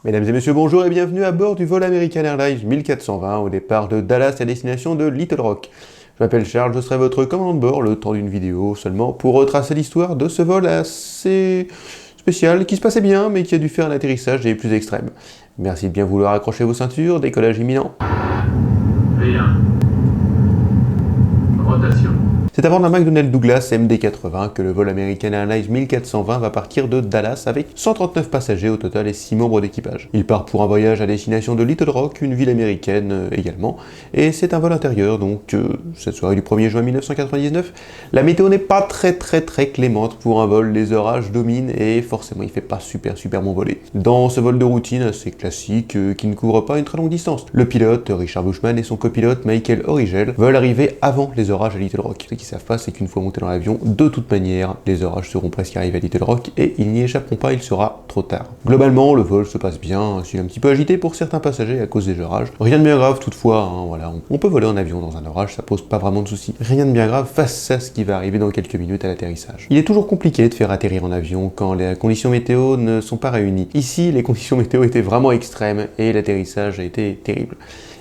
Mesdames et messieurs, bonjour et bienvenue à bord du vol American Airlines 1420 au départ de Dallas à destination de Little Rock. Je m'appelle Charles, je serai votre commandant de bord le temps d'une vidéo seulement pour retracer l'histoire de ce vol assez spécial qui se passait bien mais qui a dû faire un atterrissage des plus extrêmes. Merci de bien vouloir accrocher vos ceintures, décollage imminent. V1. Rotation. C'est à bord d'un McDonnell Douglas MD-80 que le vol American Airlines 1420 va partir de Dallas avec 139 passagers au total et 6 membres d'équipage. Il part pour un voyage à destination de Little Rock, une ville américaine également, et c'est un vol intérieur donc cette soirée du 1er juin 1999. La météo n'est pas très clémente pour un vol, les orages dominent et forcément il fait pas super bon voler. Dans ce vol de routine assez classique qui ne couvre pas une très longue distance, le pilote Richard Bushman et son copilote Michael Origel veulent arriver avant les orages à Little Rock. Ce qu'ils savent pas, c'est qu'une fois monté dans l'avion, de toute manière, les orages seront presque arrivés à Little Rock et ils n'y échapperont pas, il sera trop tard. Globalement, le vol se passe bien, c'est un petit peu agité pour certains passagers à cause des orages. Rien de bien grave toutefois, voilà, on peut voler en avion dans un orage, ça pose pas vraiment de soucis. Rien de bien grave face à ce qui va arriver dans quelques minutes à l'atterrissage. Il est toujours compliqué de faire atterrir en avion quand les conditions météo ne sont pas réunies. Ici, les conditions météo étaient vraiment extrêmes et l'atterrissage a été terrible.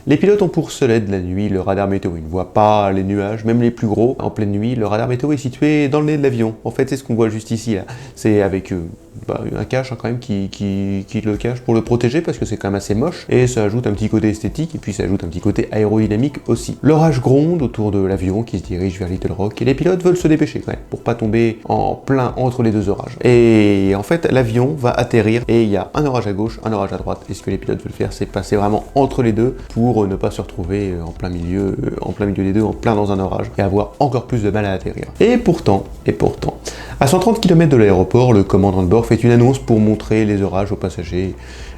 Les pilotes ont pour seule aide la nuit le radar météo. Ils ne voient pas les nuages, même les plus gros. En pleine nuit, le radar météo est situé dans le nez de l'avion. En fait, c'est ce qu'on voit juste ici, là. C'est avec un cache quand même qui le cache pour le protéger parce que c'est quand même assez moche. Et ça ajoute un petit côté esthétique et puis ça ajoute un petit côté aérodynamique aussi. L'orage gronde autour de l'avion qui se dirige vers Little Rock et les pilotes veulent se dépêcher quand même pour pas tomber en plein entre les deux orages. Et en fait, l'avion va atterrir et il y a un orage à gauche, un orage à droite. Et ce que les pilotes veulent faire, c'est passer vraiment entre les deux pour ne pas se retrouver en plein milieu des deux, en plein dans un orage et avoir encore plus de mal à atterrir. Et pourtant, à 130 km de l'aéroport, le commandant de bord fait une annonce pour montrer les orages aux passagers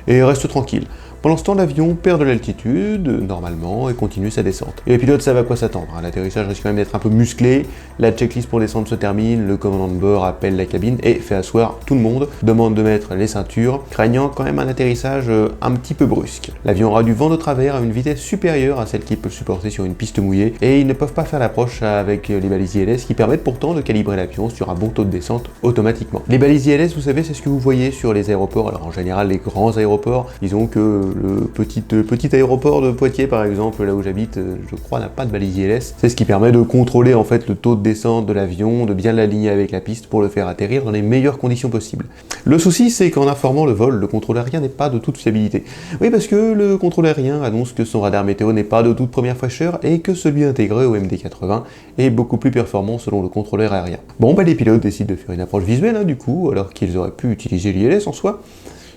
et reste tranquille. Pendant ce temps, l'avion perd de l'altitude, normalement, et continue sa descente. Et les pilotes savent à quoi s'attendre. L'atterrissage risque quand même d'être un peu musclé, la checklist pour descendre se termine, le commandant de bord appelle la cabine et fait asseoir tout le monde, demande de mettre les ceintures, craignant quand même un atterrissage un petit peu brusque. L'avion aura du vent de travers à une vitesse supérieure à celle qu'il peut supporter sur une piste mouillée, et ils ne peuvent pas faire l'approche avec les balises ILS qui permettent pourtant de calibrer l'avion sur un bon taux de descente automatiquement. Les balises ILS, vous savez, c'est ce que vous voyez sur les aéroports. Alors en général, les grands aéroports, disons que le petit aéroport de Poitiers par exemple, là où j'habite, je crois n'a pas de balise ILS. C'est ce qui permet de contrôler en fait le taux de descente de l'avion, de bien l'aligner avec la piste pour le faire atterrir dans les meilleures conditions possibles. Le souci, c'est qu'en informant le vol, le contrôle aérien n'est pas de toute fiabilité. Oui, parce que le contrôle aérien annonce que son radar météo n'est pas de toute première fraîcheur et que celui intégré au MD-80 est beaucoup plus performant selon le contrôleur aérien. Bon, les pilotes décident de faire une approche visuelle du coup, alors qu'ils auraient pu utiliser l'ILS en soi.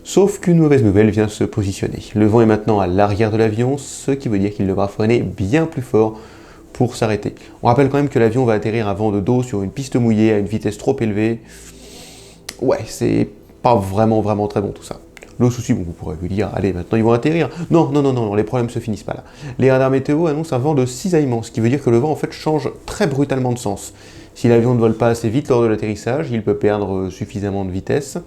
Sauf qu'une mauvaise nouvelle vient se positionner. Le vent est maintenant à l'arrière de l'avion, ce qui veut dire qu'il devra freiner bien plus fort pour s'arrêter. On rappelle quand même que l'avion va atterrir à vent de dos sur une piste mouillée à une vitesse trop élevée. Ouais, c'est pas vraiment très bon tout ça. Le souci, bon, vous pourrez vous dire, allez, maintenant ils vont atterrir. Non, les problèmes se finissent pas là. Les radars météo annoncent un vent de cisaillement, ce qui veut dire que le vent en fait change très brutalement de sens. Si l'avion ne vole pas assez vite lors de l'atterrissage, il peut perdre suffisamment de vitesse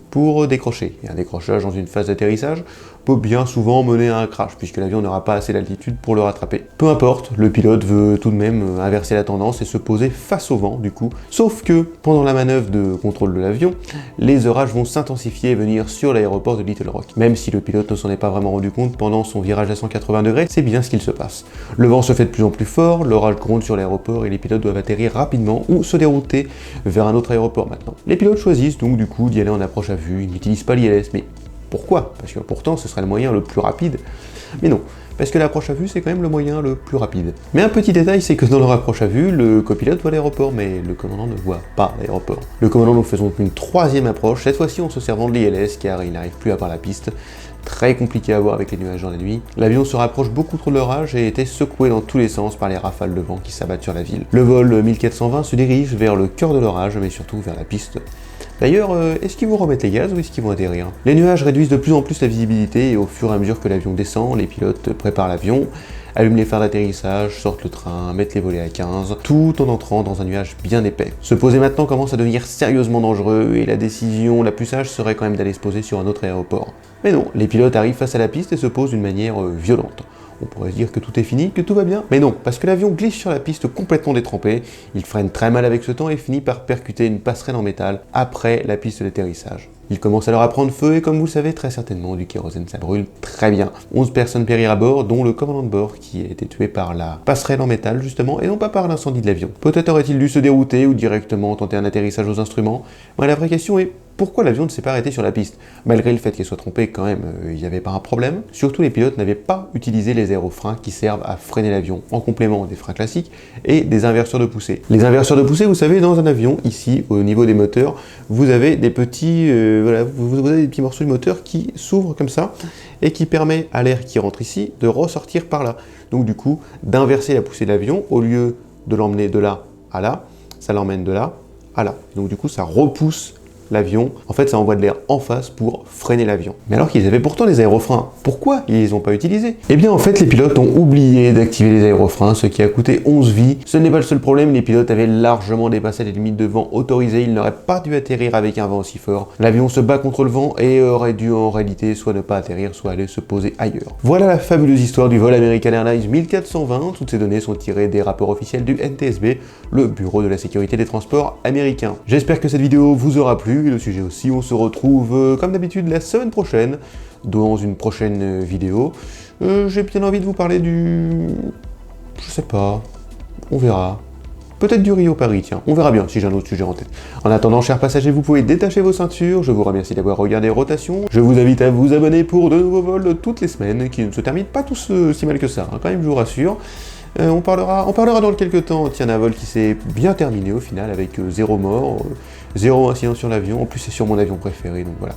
pour décrocher. Et un décrochage dans une phase d'atterrissage peut bien souvent mener à un crash, puisque l'avion n'aura pas assez d'altitude pour le rattraper. Peu importe, le pilote veut tout de même inverser la tendance et se poser face au vent, du coup. Sauf que, pendant la manœuvre de contrôle de l'avion, les orages vont s'intensifier et venir sur l'aéroport de Little Rock. Même si le pilote ne s'en est pas vraiment rendu compte pendant son virage à 180 degrés, c'est bien ce qu'il se passe. Le vent se fait de plus en plus fort, l'orage gronde sur l'aéroport et les pilotes doivent atterrir rapidement ou se dérouter vers un autre aéroport maintenant. Les pilotes choisissent donc du coup d'y aller en approche à vue, ils n'utilisent pas l'ILS, mais pourquoi? Parce que pourtant ce serait le moyen le plus rapide. Mais non, parce que l'approche à vue c'est quand même le moyen le plus rapide. Mais un petit détail, c'est que dans leur approche à vue, le copilote voit l'aéroport, mais le commandant ne voit pas l'aéroport. Le commandant nous fait donc une troisième approche, cette fois-ci en se servant de l'ILS, car il n'arrive plus à voir la piste. Très compliqué à voir avec les nuages dans la nuit. L'avion se rapproche beaucoup trop de l'orage et était secoué dans tous les sens par les rafales de vent qui s'abattent sur la ville. Le vol 1420 se dirige vers le cœur de l'orage, mais surtout vers la piste. D'ailleurs, est-ce qu'ils vont remettre les gaz ou est-ce qu'ils vont atterrir? Les nuages réduisent de plus en plus la visibilité et au fur et à mesure que l'avion descend, les pilotes préparent l'avion, allument les phares d'atterrissage, sortent le train, mettent les volets à 15, tout en entrant dans un nuage bien épais. Se poser maintenant commence à devenir sérieusement dangereux et la décision la plus sage serait quand même d'aller se poser sur un autre aéroport. Mais non, les pilotes arrivent face à la piste et se posent d'une manière violente. On pourrait se dire que tout est fini, que tout va bien, mais non, parce que l'avion glisse sur la piste complètement détrempé, il freine très mal avec ce temps et finit par percuter une passerelle en métal après la piste d'atterrissage. Il commence alors à prendre feu et comme vous le savez très certainement, du kérosène ça brûle très bien. 11 personnes périrent à bord, dont le commandant de bord qui a été tué par la passerelle en métal justement, et non pas par l'incendie de l'avion. Peut-être aurait-il dû se dérouter ou directement tenter un atterrissage aux instruments, mais la vraie question est pourquoi l'avion ne s'est pas arrêté sur la piste? Malgré le fait qu'il soit trompé, quand même, il n'y avait pas un problème. Surtout, les pilotes n'avaient pas utilisé les aérofreins qui servent à freiner l'avion, en complément des freins classiques et des inverseurs de poussée. Les inverseurs de poussée, vous savez, dans un avion, ici, au niveau des moteurs, vous avez des petits, vous avez des petits morceaux du moteur qui s'ouvrent comme ça et qui permet à l'air qui rentre ici de ressortir par là. Donc du coup, d'inverser la poussée de l'avion, au lieu de l'emmener de là à là, ça l'emmène de là à là. Donc du coup, ça repousse l'avion, en fait ça envoie de l'air en face pour freiner l'avion. Mais alors qu'ils avaient pourtant les aérofreins, pourquoi ils les ont pas utilisés? Eh bien en fait les pilotes ont oublié d'activer les aérofreins, ce qui a coûté 11 vies. Ce n'est pas le seul problème, les pilotes avaient largement dépassé les limites de vent autorisées, ils n'auraient pas dû atterrir avec un vent aussi fort. L'avion se bat contre le vent et aurait dû en réalité soit ne pas atterrir, soit aller se poser ailleurs. Voilà la fabuleuse histoire du vol American Airlines 1420, toutes ces données sont tirées des rapports officiels du NTSB, le Bureau de la Sécurité des Transports américain. J'espère que cette vidéo vous aura plu, et le sujet aussi, on se retrouve comme d'habitude la semaine prochaine, dans une prochaine vidéo. J'ai bien envie de vous parler du... je sais pas, on verra. Peut-être du Rio-Paris, tiens, on verra bien si j'ai un autre sujet en tête. En attendant, chers passagers, vous pouvez détacher vos ceintures, je vous remercie d'avoir regardé Rotation, je vous invite à vous abonner pour de nouveaux vols toutes les semaines, qui ne se terminent pas tous si mal que ça, hein, quand même je vous rassure. On parlera dans quelques temps, tiens, d'un vol qui s'est bien terminé au final, avec 0 mort, 0 incident sur l'avion, en plus c'est sur mon avion préféré, donc voilà.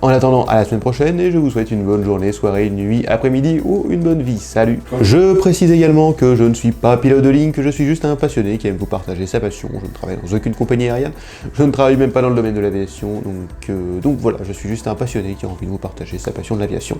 En attendant, à la semaine prochaine, et je vous souhaite une bonne journée, soirée, nuit, après-midi ou une bonne vie. Salut! Je précise également que je ne suis pas pilote de ligne, que je suis juste un passionné qui aime vous partager sa passion. Je ne travaille dans aucune compagnie aérienne, je ne travaille même pas dans le domaine de l'aviation, donc voilà, je suis juste un passionné qui a envie de vous partager sa passion de l'aviation.